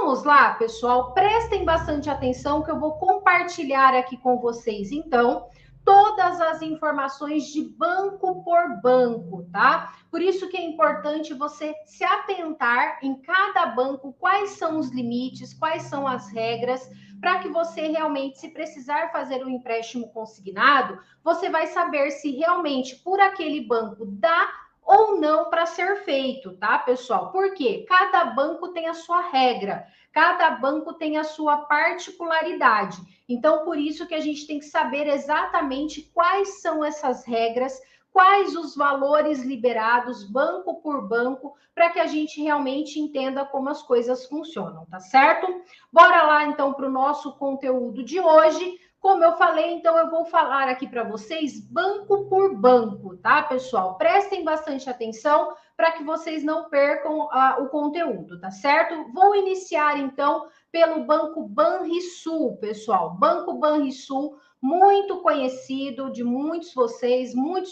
vamos lá, pessoal, prestem bastante atenção que eu vou compartilhar aqui com vocês, então, todas as informações de banco por banco, tá? Por isso que é importante você se atentar em cada banco, quais são os limites, quais são as regras, para que você realmente, se precisar fazer um empréstimo consignado, você vai saber se realmente por aquele banco dá ou não para ser feito, tá, pessoal? Porque cada banco tem a sua regra, cada banco tem a sua particularidade. Então, por isso que a gente tem que saber exatamente quais são essas regras, quais os valores liberados, banco por banco, para que a gente realmente entenda como as coisas funcionam, tá certo? Bora lá, então, para o nosso conteúdo de hoje. Como eu falei, então eu vou falar aqui para vocês banco por banco, tá, pessoal? Prestem bastante atenção para que vocês não percam o conteúdo, tá certo? Vou iniciar, então, pelo Banco Banrisul, pessoal. Banco Banrisul, muito conhecido de muitos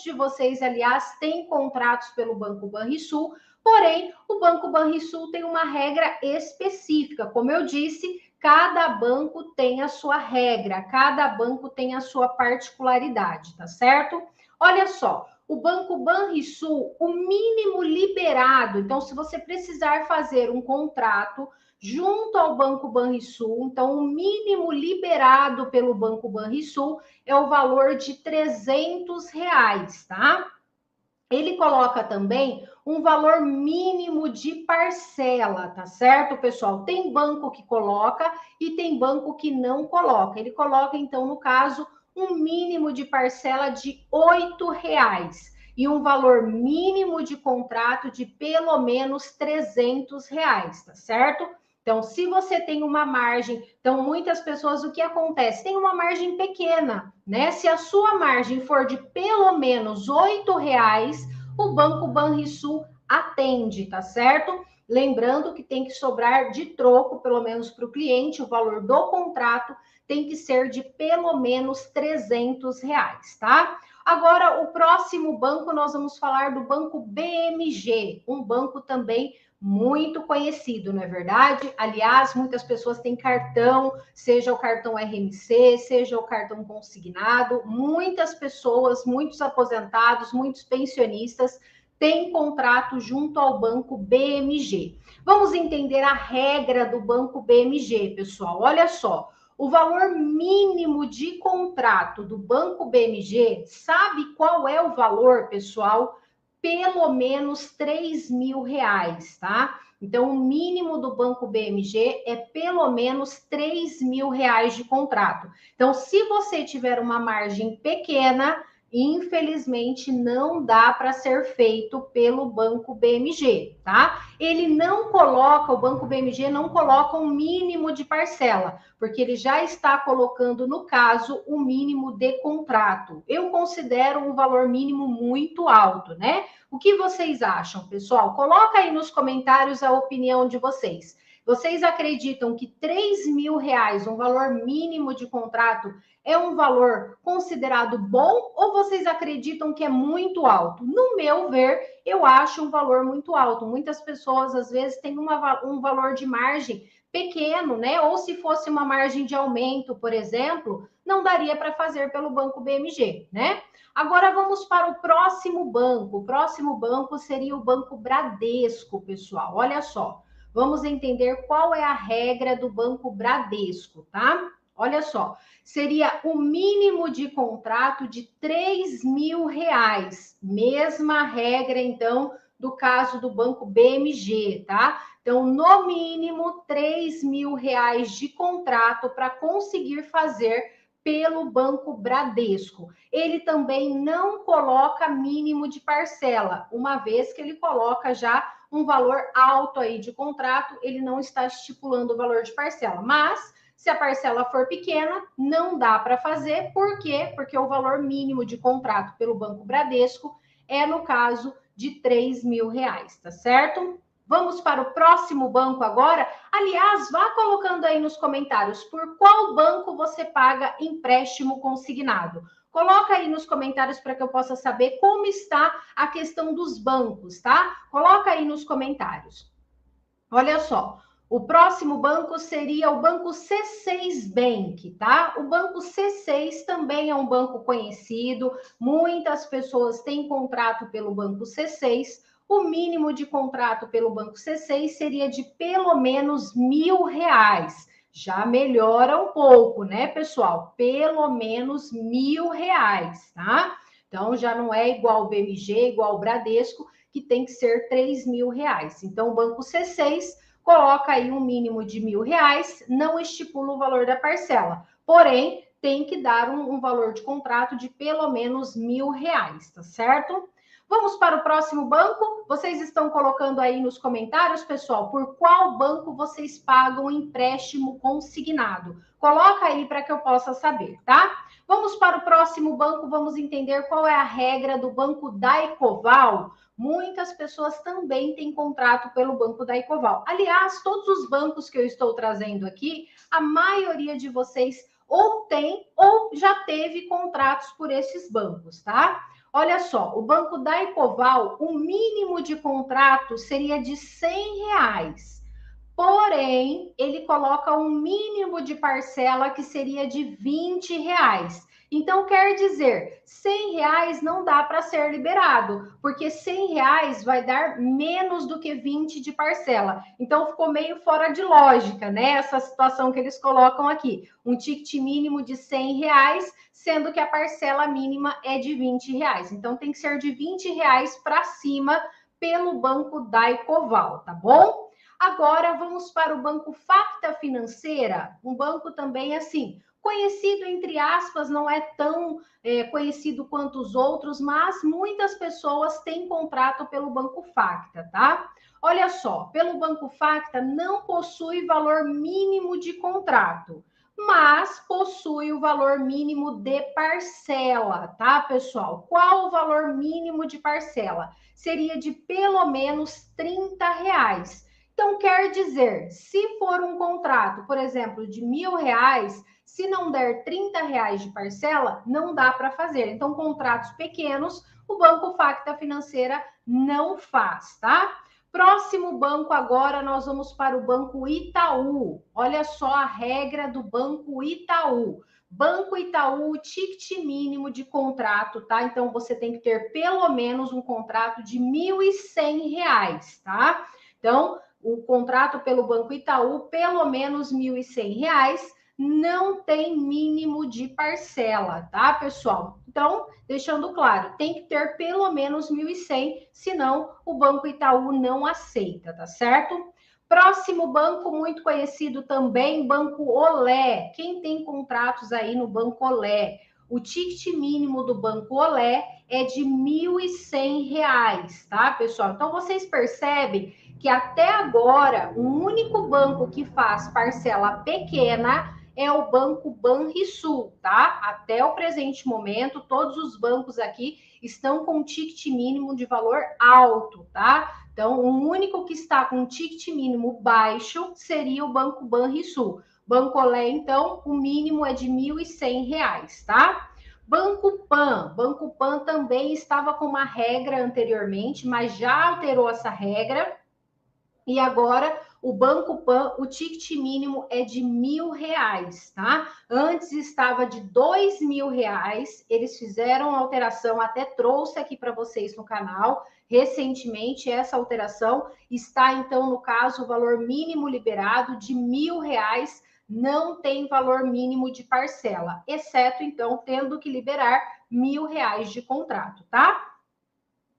de vocês, aliás, têm contratos pelo Banco Banrisul, porém, o Banco Banrisul tem uma regra específica, como eu disse, cada banco tem a sua regra, cada banco tem a sua particularidade, tá certo? Olha só, o Banco Banrisul, o mínimo liberado, então se você precisar fazer um contrato junto ao Banco Banrisul, então o mínimo liberado pelo Banco Banrisul é o valor de R$ 300, tá? Ele coloca também um valor mínimo de parcela, tá certo, pessoal? Tem banco que coloca e tem banco que não coloca. Ele coloca, então, no caso, um mínimo de parcela de R$ 8 e um valor mínimo de contrato de pelo menos R$ 300, tá certo? Então, se você tem uma margem, então muitas pessoas, o que acontece? Tem uma margem pequena, né? Se a sua margem for de pelo menos R$ 8, o Banco Banrisul atende, tá certo? Lembrando que tem que sobrar de troco, pelo menos para o cliente, o valor do contrato tem que ser de pelo menos R$ 300, tá? Agora, o próximo banco, nós vamos falar do Banco BMG, um banco também muito conhecido, não é verdade? Aliás, muitas pessoas têm cartão, seja o cartão RMC, seja o cartão consignado. Muitas pessoas, muitos aposentados, muitos pensionistas têm contrato junto ao Banco BMG. Vamos entender a regra do Banco BMG, pessoal. Olha só, o valor mínimo de contrato do Banco BMG, sabe qual é o valor, pessoal? Pelo menos R$ 3.000, tá? Então, o mínimo do Banco BMG é pelo menos R$ 3.000 de contrato. Então, se você tiver uma margem pequena, infelizmente não dá para ser feito pelo Banco BMG, tá? Ele não coloca, o Banco BMG não coloca um mínimo de parcela, porque ele já está colocando, no caso, o mínimo de contrato. Eu considero um valor mínimo muito alto, né? O que vocês acham, pessoal? Coloca aí nos comentários a opinião de vocês. Vocês acreditam que R$ 3.000, um valor mínimo de contrato, é um valor considerado bom ou vocês acreditam que é muito alto? No meu ver, eu acho um valor muito alto. Muitas pessoas, às vezes, têm um valor de margem pequeno, né? Ou se fosse uma margem de aumento, por exemplo, não daria para fazer pelo Banco BMG, né? Agora vamos para o próximo banco. O próximo banco seria o Banco Bradesco, pessoal. Olha só, vamos entender qual é a regra do Banco Bradesco, tá? Olha só, seria o mínimo de contrato de R$ 3.000. Mesma regra, então, do caso do Banco BMG, tá? Então, no mínimo, R$ 3.000 de contrato para conseguir fazer pelo Banco Bradesco. Ele também não coloca mínimo de parcela, uma vez que ele coloca já um valor alto aí de contrato, ele não está estipulando o valor de parcela, mas se a parcela for pequena, não dá para fazer. Por quê? Porque o valor mínimo de contrato pelo Banco Bradesco é, no caso, de R$ 3.000, tá certo? Vamos para o próximo banco agora. Aliás, vá colocando aí nos comentários por qual banco você paga empréstimo consignado. Coloca aí nos comentários para que eu possa saber como está a questão dos bancos, tá? Coloca aí nos comentários. Olha só, O próximo banco seria o Banco C6 Bank, tá? O Banco C6 também é um banco conhecido, muitas pessoas têm contrato pelo Banco C6. O mínimo de contrato pelo Banco C6 seria de pelo menos R$ 1.000. Já melhora um pouco, né, pessoal? Pelo menos R$ 1.000, tá? Então já não é igual o BMG, igual o Bradesco, que tem que ser R$ 3.000. Então o Banco C6 coloca aí um mínimo de R$ 1.000, não estipula o valor da parcela, porém tem que dar um valor de contrato de pelo menos R$ 1.000, tá certo? Vamos para o próximo banco. Vocês estão colocando aí nos comentários, pessoal, por qual banco vocês pagam empréstimo consignado. Coloca aí para que eu possa saber, tá? Vamos para o próximo banco, vamos entender qual é a regra do Banco Daicoval. Muitas pessoas também têm contrato pelo Banco Daicoval. Aliás, todos os bancos que eu estou trazendo aqui, a maioria de vocês ou tem ou já teve contratos por esses bancos, tá? Olha só, o Banco Daicoval, o mínimo de contrato seria de R$ 100. Porém, ele coloca um mínimo de parcela que seria de R$ 20. Então, quer dizer, R$ 100 não dá para ser liberado, porque R$ 100 vai dar menos do que 20 de parcela. Então, ficou meio fora de lógica, né? Essa situação que eles colocam aqui. Um ticket mínimo de R$ 100, sendo que a parcela mínima é de R$ 20. Então, tem que ser de R$ 20 para cima pelo Banco Daicoval, tá bom? Agora vamos para o Banco Facta Financeira, um banco também assim, conhecido entre aspas, não é tão conhecido quanto os outros, mas muitas pessoas têm contrato pelo Banco Facta, tá? Olha só, pelo Banco Facta não possui valor mínimo de contrato, mas possui o valor mínimo de parcela, tá, pessoal? Qual o valor mínimo de parcela? Seria de pelo menos R$ 30. Então, quer dizer, se for um contrato, por exemplo, de R$ 1.000, se não der R$ 30 de parcela, não dá para fazer. Então, contratos pequenos, o Banco Facta Financeira não faz, tá? Próximo banco agora, nós vamos para o Banco Itaú. Olha só a regra do Banco Itaú. Banco Itaú, ticket mínimo de contrato, tá? Então, você tem que ter pelo menos um contrato de R$ 1.100, tá? Então, o contrato pelo Banco Itaú, pelo menos R$ 1.100, não tem mínimo de parcela, tá, pessoal? Então, deixando claro, tem que ter pelo menos 1.100, senão o Banco Itaú não aceita, tá certo? Próximo banco muito conhecido também, Banco Olé. Quem tem contratos aí no Banco Olé? O ticket mínimo do Banco Olé é de R$ 1.100, tá, pessoal? Então, vocês percebem que até agora o único banco que faz parcela pequena é o Banco Banrisul, tá? Até o presente momento, todos os bancos aqui estão com um ticket mínimo de valor alto, tá? Então, o único que está com um ticket mínimo baixo seria o Banco Banrisul. Banco Olé, então, o mínimo é de R$ 1.100, tá? Banco Pan também estava com uma regra anteriormente, mas já alterou essa regra. E agora, o Banco Pan, o ticket mínimo é de R$ 1.000, tá? Antes estava de R$ 2.000, eles fizeram a alteração, até trouxe aqui para vocês no canal, recentemente, essa alteração está, então, no caso, o valor mínimo liberado de R$ 1.000, não tem valor mínimo de parcela, exceto, então, tendo que liberar R$ 1.000 de contrato, tá?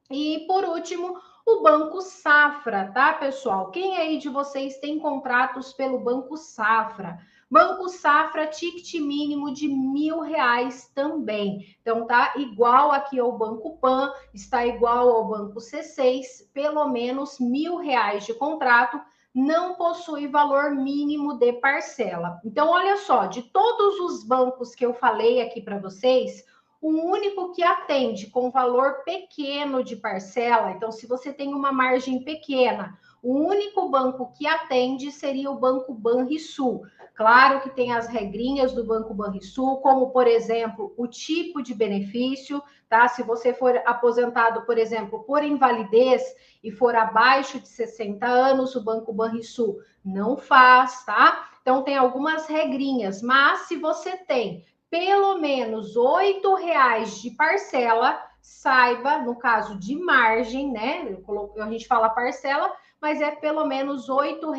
E, por último, o Banco Safra, tá, pessoal? Quem aí de vocês tem contratos pelo Banco Safra? Banco Safra, ticket mínimo de R$ 1.000 também. Então, tá igual aqui ao Banco Pan, está igual ao Banco C6, pelo menos R$ 1.000 de contrato, não possui valor mínimo de parcela. Então, olha só, de todos os bancos que eu falei aqui para vocês, o único que atende com valor pequeno de parcela, então, se você tem uma margem pequena, O único banco que atende seria o Banco Banrisul. Claro que tem as regrinhas do Banco Banrisul, como, por exemplo, o tipo de benefício, tá? Se você for aposentado, por exemplo, por invalidez e for abaixo de 60 anos, o Banco Banrisul não faz, tá? Então, tem algumas regrinhas, mas se você tem pelo menos R$ 8 de parcela, saiba, no caso de margem, né? A gente fala parcela, mas é pelo menos R$ 8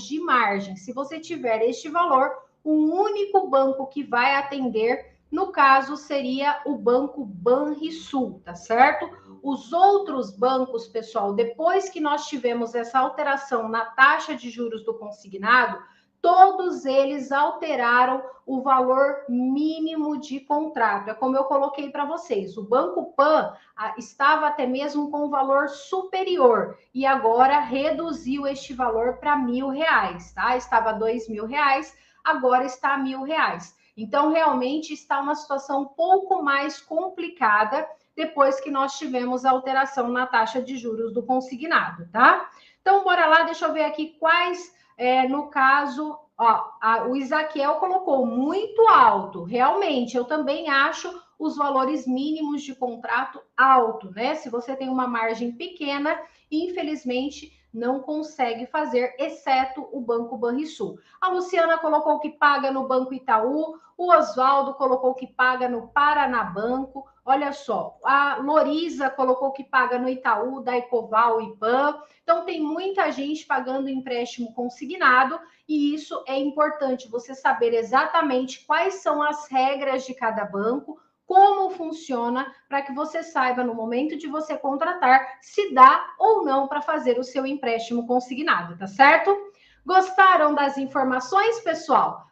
de margem. Se você tiver este valor, o único banco que vai atender, no caso, seria o Banco Banrisul, tá certo? Os outros bancos, pessoal, depois que nós tivemos essa alteração na taxa de juros do consignado, todos eles alteraram o valor mínimo de contrato. É como eu coloquei para vocês. O Banco Pan estava até mesmo com um valor superior e agora reduziu este valor para R$ 1.000, tá? Estava R$ 2.000, agora está R$ 1.000. Então, realmente está uma situação um pouco mais complicada depois que nós tivemos a alteração na taxa de juros do consignado, tá? Então, bora lá, deixa eu ver aqui quais, no caso, o Isaquiel colocou muito alto. Realmente, eu também acho os valores mínimos de contrato alto, né? Se você tem uma margem pequena, infelizmente não consegue fazer, exceto o Banco Banrisul. A Luciana colocou que paga no Banco Itaú, o Oswaldo colocou que paga no Paranabanco. Olha só, a Loriza colocou que paga no Itaú, da Ecoval e Pan. Então, tem muita gente pagando empréstimo consignado e isso é importante, você saber exatamente quais são as regras de cada banco, como funciona, para que você saiba, no momento de você contratar, se dá ou não para fazer o seu empréstimo consignado, tá certo? Gostaram das informações, pessoal?